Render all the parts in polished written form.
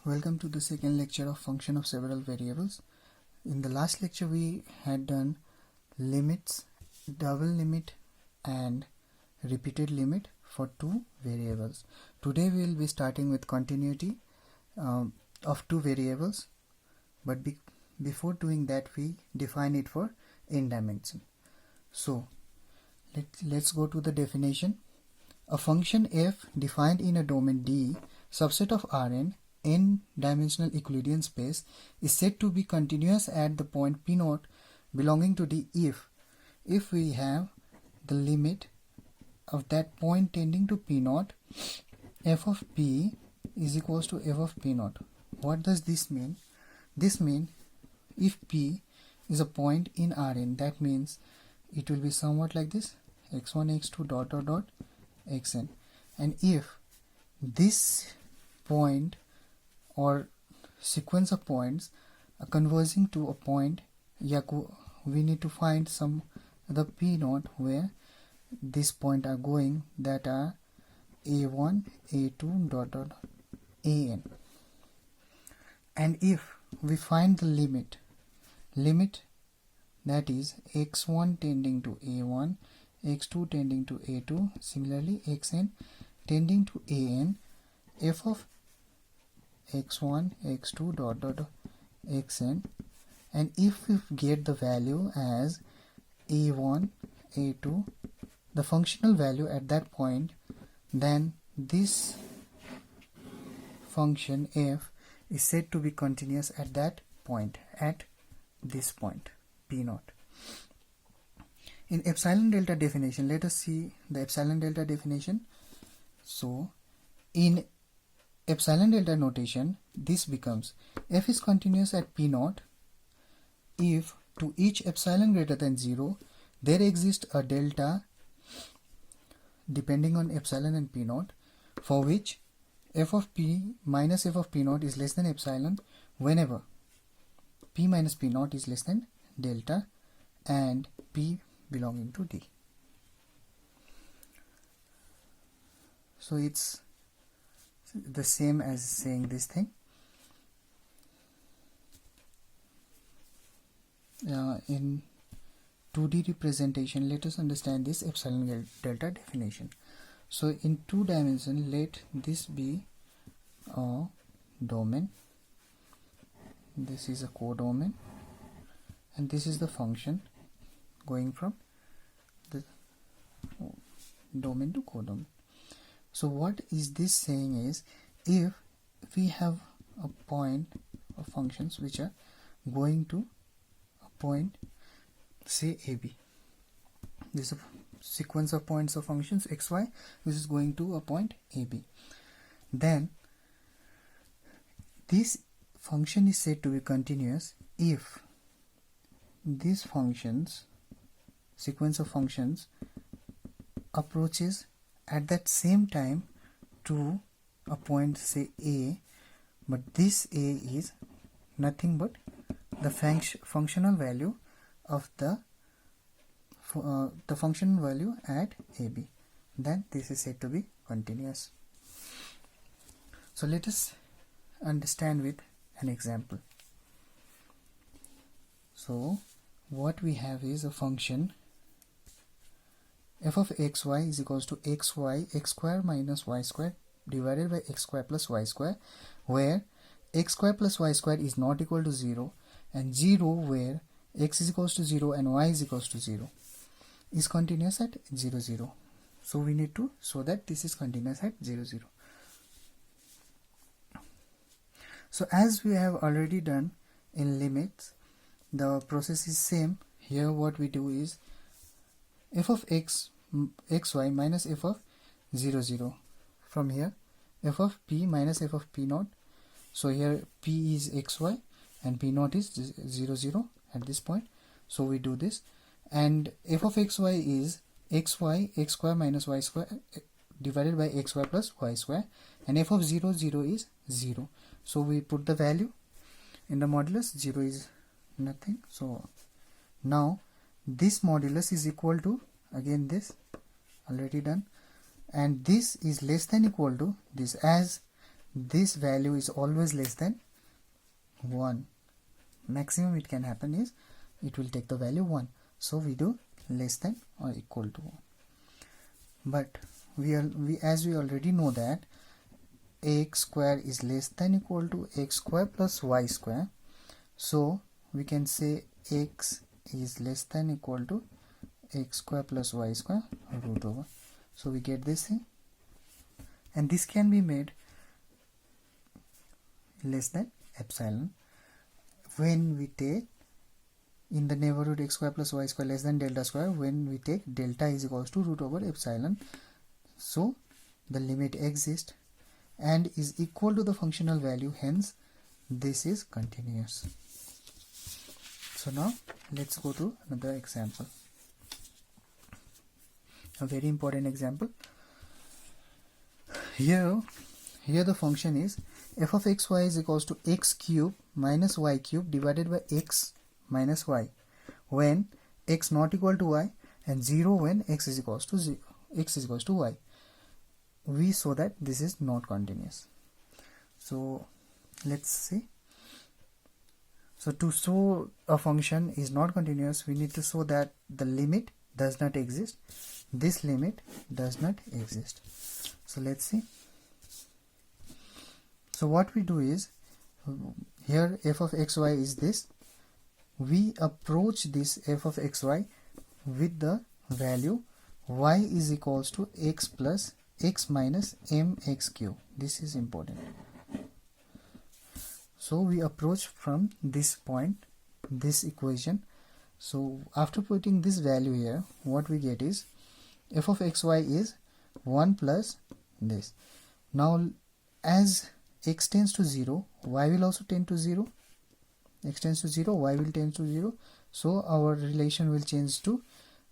Welcome to the second lecture of function of several variables. In the last lecture we had done limits, double limit and repeated limit for two variables. Today we will be starting with continuity of two variables, but before doing that we define it for n dimension. So let's go to the definition. A function f defined in a domain D, subset of Rn, n-dimensional Euclidean space, is said to be continuous at the point P0 belonging to D if we have the limit of that point tending to P0, f of P is equals to f of P0. What does this mean? This means if P is a point in Rn, that means it will be somewhat like this: x1, x2, dot dot dot, xn. And if this point or sequence of points are converging to a point, we need to find some the P0 where this point are going, that are a1, a2, dot dot an. And if we find the limit that is x1 tending to a1, x2 tending to a2, similarly xn tending to an, f of x1, x2, dot dot xn, and if we get the value as a1, a2, the functional value at that point, then this function f is said to be continuous at that point, at this point P0. In epsilon delta definition, let us see the epsilon delta definition. So in epsilon delta notation, this becomes f is continuous at P0 if to each epsilon greater than 0 there exists a delta depending on epsilon and P0, for which f of P minus f of P0 is less than epsilon whenever P minus P0 is less than delta and P belonging to D. So it's the same as saying this thing. In 2D representation, let us understand this epsilon delta definition. So in 2 dimension, let this be a domain, this is a codomain, and this is the function going from the domain to codomain. So what is this saying is, if we have a point of functions which are going to a point, say AB, this is a sequence of points of functions xy which is going to a point AB, then this function is said to be continuous if these functions, sequence of functions, approaches at that same time to a point, say A, but this A is nothing but the functional value of the functional value at AB, then this is said to be continuous. So let us understand with an example. So what we have is a function f of xy is equals to xy x square minus y square divided by x square plus y square, where x square plus y square is not equal to 0, and 0 where x is equals to 0 and y is equals to 0 is continuous at 0 0. So we need to show that this is continuous at 0 0. So as we have already done in limits, the process is same. Here what we do is f of xy minus f of 0 0. From here f of p minus f of p0. So here p is xy and p0 is 0 0 at this point. So we do this, and f of xy is xy x square minus y square divided by xy plus y square, and f of 0 0 is 0. So we put the value in the modulus. 0 is nothing. So now this modulus is equal to, again this already done, and this is less than equal to this, as this value is always less than 1. Maximum it can happen is it will take the value 1. So we do less than or equal to 1. But as we already know that ax square is less than equal to x square plus y square, so we can say x is less than equal to x square plus y square root over. So we get this thing, and this can be made less than epsilon when we take in the neighborhood x square plus y square less than delta square, when we take delta is equals to root over epsilon. So the limit exists and is equal to the functional value, hence this is continuous. So now let's go to another example, a very important example. Here the function is f of xy is equals to x cube minus y cube divided by x minus y when x not equal to y, and 0 when x is equals to y. We saw that this is not continuous. So let's see. So to show a function is not continuous, we need to show that the limit does not exist. This limit does not exist. So let's see. So what we do is, here f of xy is this. We approach this f of xy with the value y is equals to x plus x minus mx cube. This is important. So we approach from this point, this equation. So after putting this value here, what we get is f of xy is 1 plus this. Now as x tends to 0, y will also tend to 0. X tends to 0, y will tend to 0. So our relation will change to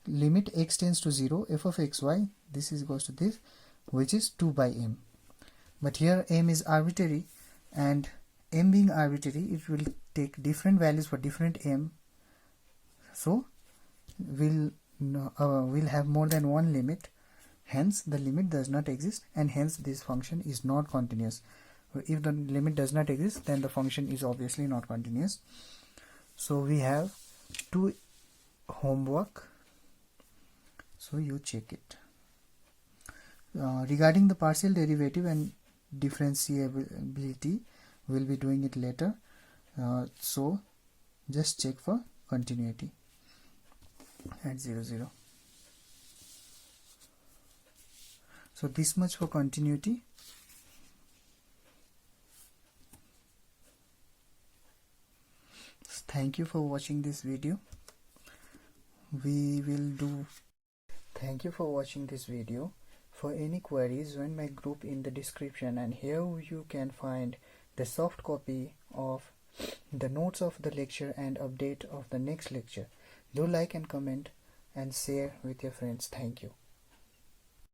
limit x tends to 0, f of xy, this is equals to this, which is 2 by m. But here m is arbitrary, and m being arbitrary, it will take different values for different m. So we'll have more than one limit, hence the limit does not exist, and hence this function is not continuous. If the limit does not exist, then the function is obviously not continuous. So we have 2 homework, so you check it. Regarding the partial derivative and differentiability, we'll be doing it later. So just check for continuity at 0, 0. So this much for continuity. Thank you for watching this video. Thank you for watching this video. For any queries, join my group in the description, and here you can find the soft copy of the notes of the lecture and update of the next lecture. Do like and comment and share with your friends. Thank you.